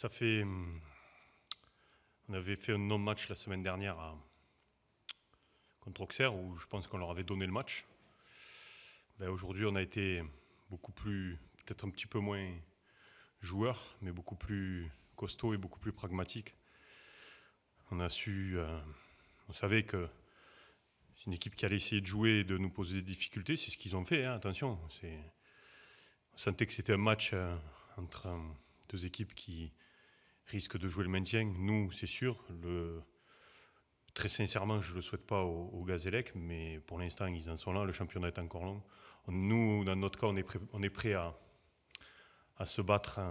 Ça fait. On avait fait un non-match la semaine dernière contre Auxerre où je pense qu'on leur avait donné le match. Aujourd'hui, on a été beaucoup plus, peut-être un petit peu moins joueur, mais beaucoup plus costaud et beaucoup plus pragmatique. On savait que c'est une équipe qui allait essayer de jouer et de nous poser des difficultés. C'est ce qu'ils ont fait, hein, attention. On sentait que c'était un match entre deux équipes qui risquent de jouer le maintien. Nous, c'est sûr. Très sincèrement, je ne le souhaite pas au Gazélec, mais pour l'instant, ils en sont là. Le championnat est encore long. Nous, dans notre cas, on est prêt à se battre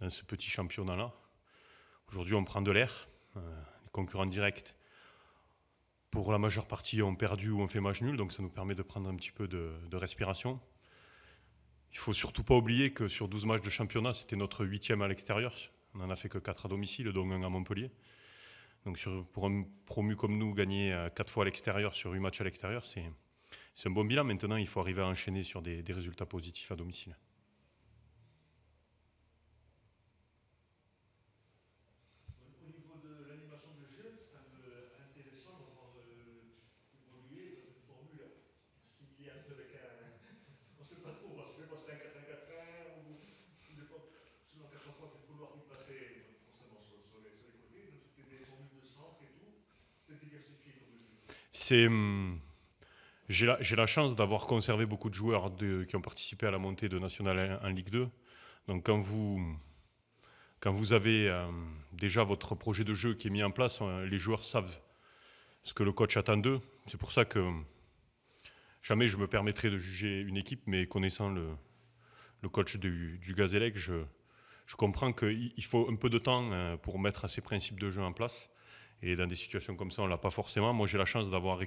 dans ce petit championnat-là. Aujourd'hui, on prend de l'air. Les concurrents directs, pour la majeure partie, ont perdu ou ont fait match nul, donc ça nous permet de prendre un petit peu de respiration. Il ne faut surtout pas oublier que sur 12 matchs de championnat, c'était notre 8e à l'extérieur. On n'en a fait que 4 à domicile, dont 1 à Montpellier. Donc pour un promu comme nous, gagner 4 fois à l'extérieur sur 8 matchs à l'extérieur, c'est un bon bilan. Maintenant, il faut arriver à enchaîner sur des résultats positifs à domicile. Au niveau de l'animation de jeu, c'est un peu intéressant de voir évoluer dans une formule similaire avec on ne sait pas trop, c'est pas c'était un 4-1-4-1 ou selon quelques fois le couloir qui passait forcément sur les côtés, donc c'était des formules de centre et tout, c'était diversifié comme jeu. J'ai la chance d'avoir conservé beaucoup de joueurs qui ont participé à la montée de National 1 en Ligue 2. Donc quand vous avez déjà votre projet de jeu qui est mis en place, les joueurs savent ce que le coach attend d'eux. C'est pour ça que jamais je me permettrai de juger une équipe, mais connaissant le coach du Gazélec, je comprends qu'il faut un peu de temps pour mettre ces principes de jeu en place. Et dans des situations comme ça, on ne l'a pas forcément. Moi, j'ai la chance d'avoir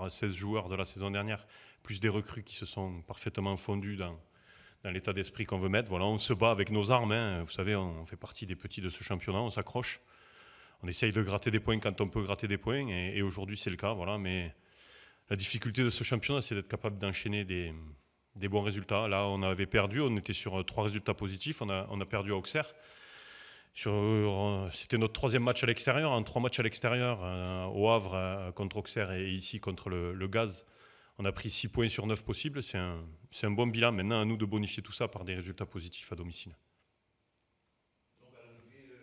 16 joueurs de la saison dernière, plus des recrues qui se sont parfaitement fondus dans l'état d'esprit qu'on veut mettre. Voilà, on se bat avec nos armes. Hein. Vous savez, on fait partie des petits de ce championnat, on s'accroche. On essaye de gratter des points quand on peut gratter des points. Et aujourd'hui, c'est le cas. Voilà. Mais la difficulté de ce championnat, c'est d'être capable d'enchaîner des bons résultats. Là, on avait perdu. On était sur 3 résultats positifs. On a perdu à Auxerre. C'était notre 3e match à l'extérieur. En 3 matchs à l'extérieur, au Havre contre Auxerre et ici contre le Gaz, on a pris 6 points sur 9 possibles. C'est un bon bilan. Maintenant, à nous de bonifier tout ça par des résultats positifs à domicile. Donc à l'arrivée,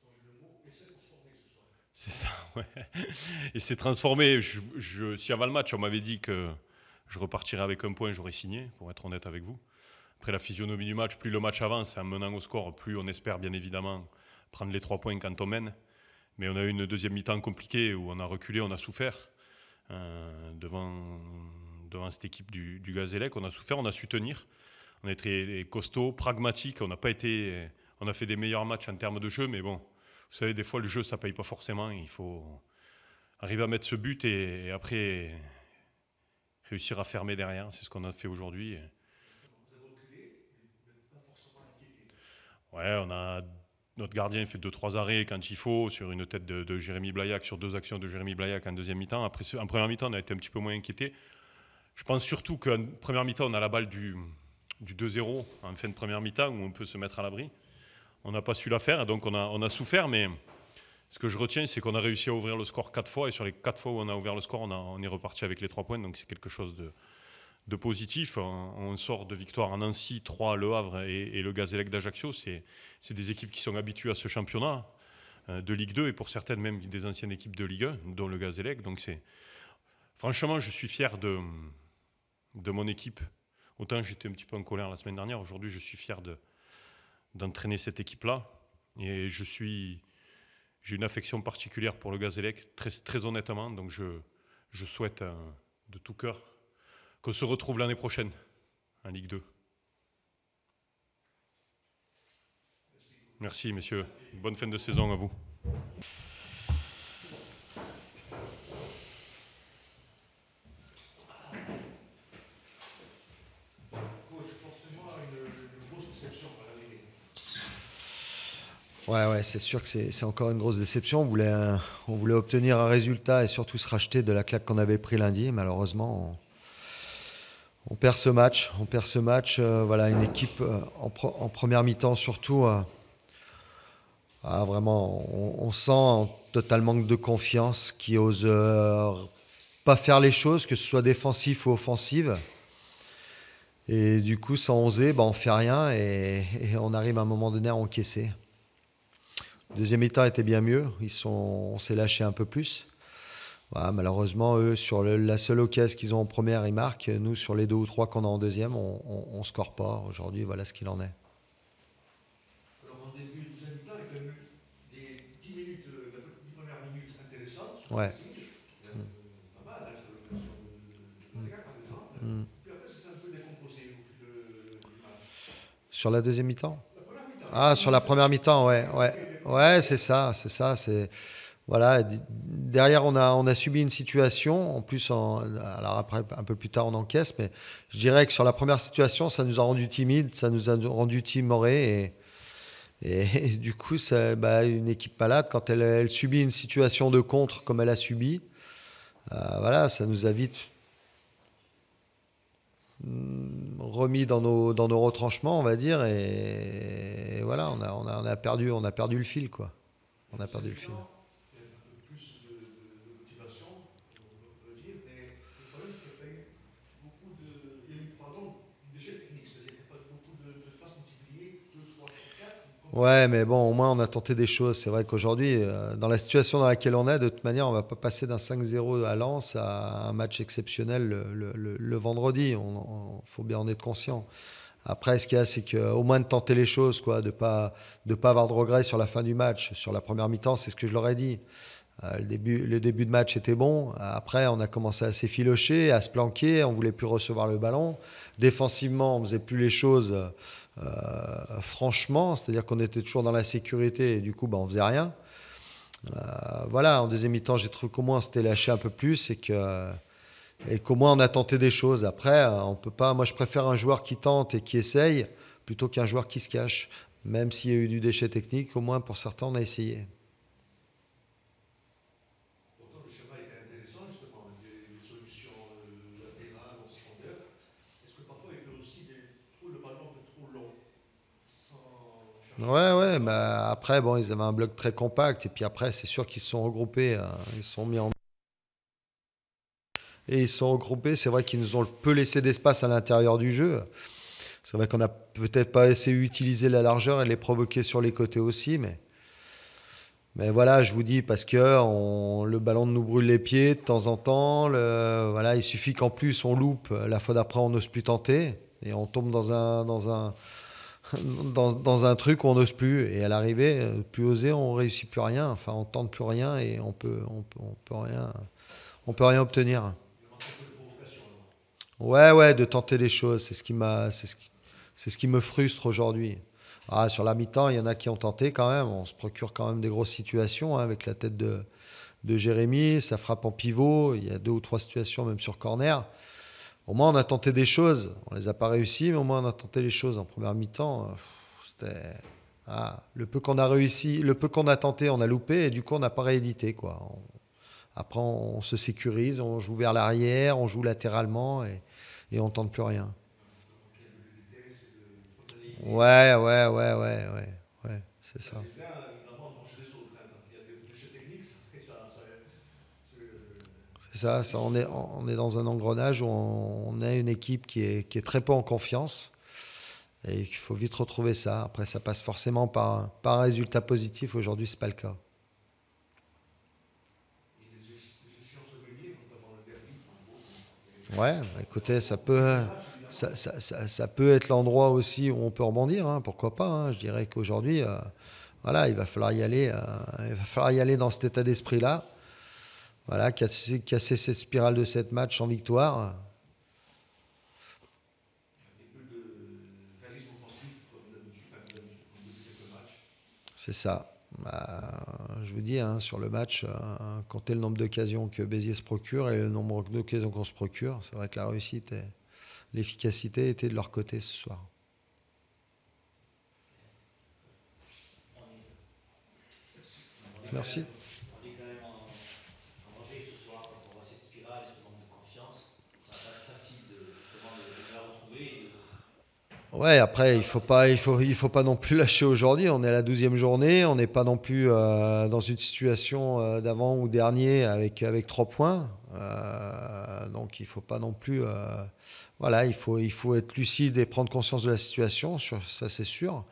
changer le mot, et c'est transformé ce soir. C'est ça, ouais. Et c'est transformé. Si avant le match, on m'avait dit que je repartirais avec un point, j'aurais signé, pour être honnête avec vous. Après la physionomie du match, plus le match avance, en menant au score, plus on espère bien évidemment prendre les 3 points quand on mène. Mais on a eu une deuxième mi-temps compliquée où on a reculé, on a souffert devant cette équipe du Gazélec. On a souffert, on a su tenir. On a été costaud, pragmatique. On a fait des meilleurs matchs en termes de jeu, mais bon, vous savez, des fois le jeu ça paye pas forcément. Il faut arriver à mettre ce but et après réussir à fermer derrière. C'est ce qu'on a fait aujourd'hui. Ouais, notre gardien fait 2-3 arrêts quand il faut, sur une tête de Jérémy Blaillac, sur 2 actions de Jérémy Blaillac en deuxième mi-temps. Après, en première mi-temps, on a été un petit peu moins inquiété. Je pense surtout qu'en première mi-temps, on a la balle du 2-0 en fin de première mi-temps où on peut se mettre à l'abri. On n'a pas su la faire, donc on a souffert, mais ce que je retiens, c'est qu'on a réussi à ouvrir le score 4 fois, et sur les 4 fois où on a ouvert le score, on est reparti avec les 3 points, donc c'est quelque chose de positif. On sort de victoire à Nancy, 3 Le Havre et le Gazélec d'Ajaccio. C'est des équipes qui sont habituées à ce championnat de Ligue 2 et pour certaines même des anciennes équipes de Ligue 1, dont le Gazélec. Donc franchement, je suis fier de mon équipe. Autant j'étais un petit peu en colère la semaine dernière, aujourd'hui je suis fier d'entraîner cette équipe-là. Et j'ai une affection particulière pour le Gazélec, très, très honnêtement. Donc je souhaite de tout cœur qu'on se retrouve l'année prochaine en Ligue 2. Merci, messieurs. Bonne fin de saison à vous. Coach, forcément une grosse déception à l'arrivée. Ouais, c'est sûr que c'est encore une grosse déception. On voulait obtenir un résultat et surtout se racheter de la claque qu'on avait pris lundi. Malheureusement, On perd ce match. On perd ce match. Voilà, une équipe en première mi-temps surtout. Vraiment, on sent un total manque de confiance, qui ose pas faire les choses, que ce soit défensif ou offensive. Et du coup, sans oser, on fait rien et on arrive à un moment donné à encaisser. Deuxième mi-temps était bien mieux. On s'est lâché un peu plus. Voilà, malheureusement, eux, sur la seule occasion qu'ils ont en première, ils marquent. Nous, sur les 2 ou 3 qu'on a en deuxième, on score pas. Aujourd'hui, voilà ce qu'il en est. Alors en début de deuxième mi-temps, il y a quand même eu des 10 minutes, la 10 premières minutes intéressantes sur Ouais. Racing. Pas mal, hein, sur l'occasion de Malaga par exemple. Mm. Puis après, ça s'est un peu décomposé au fil du match. Sur la deuxième mi-temps? La première mi-temps. Ah, sur la première mi-temps, ouais. Ouais, c'est ça. Voilà, derrière, on a subi une situation. En plus, alors après, un peu plus tard, on encaisse. Mais je dirais que sur la première situation, ça nous a rendu timides, ça nous a rendu timorés. Et du coup, une équipe malade, quand elle subit une situation de contre comme elle a subi, voilà, ça nous a vite remis dans nos retranchements, on va dire. Et voilà, on a perdu le fil, quoi. On a perdu le fil. Plus de motivation, on peut dire, mais le problème, c'est qu'il y a eu beaucoup de. Il y a eu, pardon, d'échecs techniques, c'est-à-dire qu'il n'y a pas beaucoup de passes multipliées, 2, 3, 4. Ouais, mais bon, au moins, on a tenté des choses. C'est vrai qu'aujourd'hui, dans la situation dans laquelle on est, de toute manière, on ne va pas passer d'un 5-0 à Lens à un match exceptionnel le vendredi. Il faut bien en être conscient. Après, ce qu'il y a, c'est qu'au moins de tenter les choses, quoi, de pas avoir de regrets sur la fin du match. Sur la première mi-temps, c'est ce que je leur ai dit. Le début de match était bon. Après, on a commencé à s'effilocher, à se planquer. On voulait plus recevoir le ballon. Défensivement, on faisait plus les choses franchement. C'est-à-dire qu'on était toujours dans la sécurité et du coup, on faisait rien. Voilà, en deuxième mi-temps, j'ai trouvé qu'au moins on s'était lâché un peu plus et qu'au moins on a tenté des choses. Après, on peut pas. Moi, je préfère un joueur qui tente et qui essaye plutôt qu'un joueur qui se cache. Même s'il y a eu du déchet technique, au moins pour certains, on a essayé. Pourtant, le schéma était intéressant, justement, avec des solutions latérales en profondeur. Est-ce que parfois, il peut aussi trouver le ballon un peu trop long, sans chercher. Ouais, après, ils avaient un bloc très compact et puis après, c'est sûr qu'ils se sont regroupés, ils se sont mis en et ils se sont regroupés. C'est vrai qu'ils nous ont peu laissé d'espace à l'intérieur du jeu. C'est vrai qu'on n'a peut-être pas assez utilisé la largeur et les provoquer sur les côtés aussi, mais voilà, je vous dis, parce que le ballon nous brûle les pieds de temps en temps. Voilà, il suffit qu'en plus on loupe. La fois d'après, on n'ose plus tenter et on tombe dans un truc où on n'ose plus. Et à l'arrivée, plus oser, on réussit plus rien. Enfin, on tente plus rien et on peut rien obtenir. Il manque un peu de provocation, là. Ouais, de tenter des choses. C'est ce qui me frustre aujourd'hui. Sur la mi-temps, il y en a qui ont tenté quand même. On se procure quand même des grosses situations, hein, avec la tête de Jérémy. Ça frappe en pivot. Il y a 2 ou 3 situations, même sur corner. Au moins, on a tenté des choses. On les a pas réussi, mais au moins, on a tenté les choses. En première mi-temps, c'était... le peu qu'on a réussi, le peu qu'on a tenté, on a loupé. Et du coup, on n'a pas réédité, quoi. Après, on se sécurise. On joue vers l'arrière. On joue latéralement. Et on tente plus rien. Ouais, c'est ça. Les uns, évidemment, mangent les autres. Hein. Quand il y a des déchets techniques, C'est ça, on est dans un engrenage où on a une équipe qui est très peu en confiance et il faut vite retrouver ça. Après, ça passe forcément par un résultat positif. Aujourd'hui, c'est pas le cas. et les échéances à venir, notamment le derby, Ouais, écoutez, ça peut être l'endroit aussi où on peut rebondir, hein, pourquoi pas. Hein. Je dirais qu'aujourd'hui, voilà, il va falloir y aller. Il va falloir y aller dans cet état d'esprit-là. Voilà, casser cette spirale de 7 matchs en victoire. et peu de réalisme offensif comme d'habitude, comme depuis quelques matchs. C'est ça. Je vous dis, hein, sur le match, comptez le nombre d'occasions que Béziers se procure et le nombre d'occasions qu'on se procure. C'est vrai que la réussite et l'efficacité étaient de leur côté ce soir. Merci. On est quand même en danger ce soir quand on voit cette spirale et ce manque de confiance. Ça va pas être facile de Ouais, après, il faut pas non plus lâcher aujourd'hui. On est à la 12e journée. On n'est pas non plus dans une situation d'avant ou dernier avec 3 points. Donc, il faut pas non plus. Voilà, il faut être lucide et prendre conscience de la situation. Ça, c'est sûr.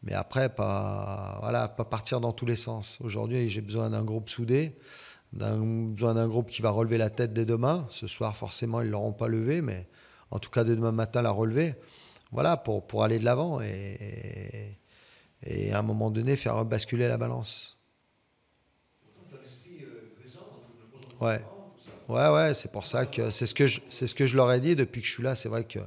Mais après, voilà, pas partir dans tous les sens. Aujourd'hui, j'ai besoin d'un groupe soudé, besoin d'un groupe qui va relever la tête dès demain. Ce soir, forcément, ils ne l'auront pas levé, mais en tout cas, dès demain matin, la relever. Voilà, pour aller de l'avant et à un moment donné, faire basculer la balance. Pourtant, tu as l'esprit présent, donc ne posons Ouais, pas tout ça. ouais, c'est pour ça que c'est ce que je leur ai dit depuis que je suis là. C'est vrai que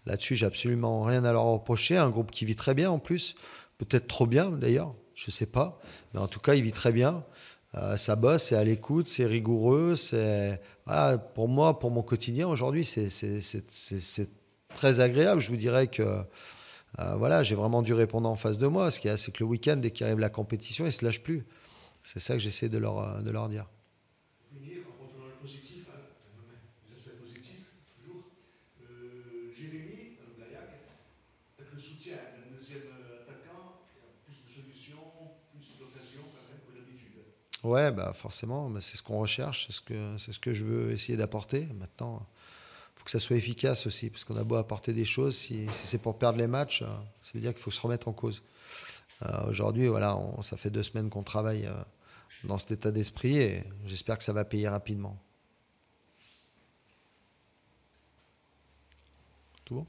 là-dessus, j'ai absolument rien à leur reprocher. Un groupe qui vit très bien en plus, peut-être trop bien d'ailleurs, je sais pas, mais en tout cas, il vit très bien. Ça bosse, c'est à l'écoute, c'est rigoureux, c'est voilà, pour moi, pour mon quotidien aujourd'hui, c'est très agréable. Je vous dirais que voilà, j'ai vraiment du répondant en face de moi. Ce qu'il y a, c'est que le week-end, dès qu'il arrive la compétition, ils se lâchent plus. C'est ça que j'essaie de leur dire. Pour finir, en contrôlant le positif, hein, les aspects positifs, toujours. Jérémy, Blaillac, avec le soutien d'un deuxième attaquant, il y a plus de solutions, plus d'occasions quand même que d'habitude. Ouais, bah forcément, mais c'est ce qu'on recherche, c'est ce que je veux essayer d'apporter. Maintenant, il faut que ça soit efficace aussi, parce qu'on a beau apporter des choses, si c'est pour perdre les matchs, ça veut dire qu'il faut se remettre en cause. Aujourd'hui, voilà, ça fait 2 semaines qu'on travaille dans cet état d'esprit et j'espère que ça va payer rapidement. Tout bon ?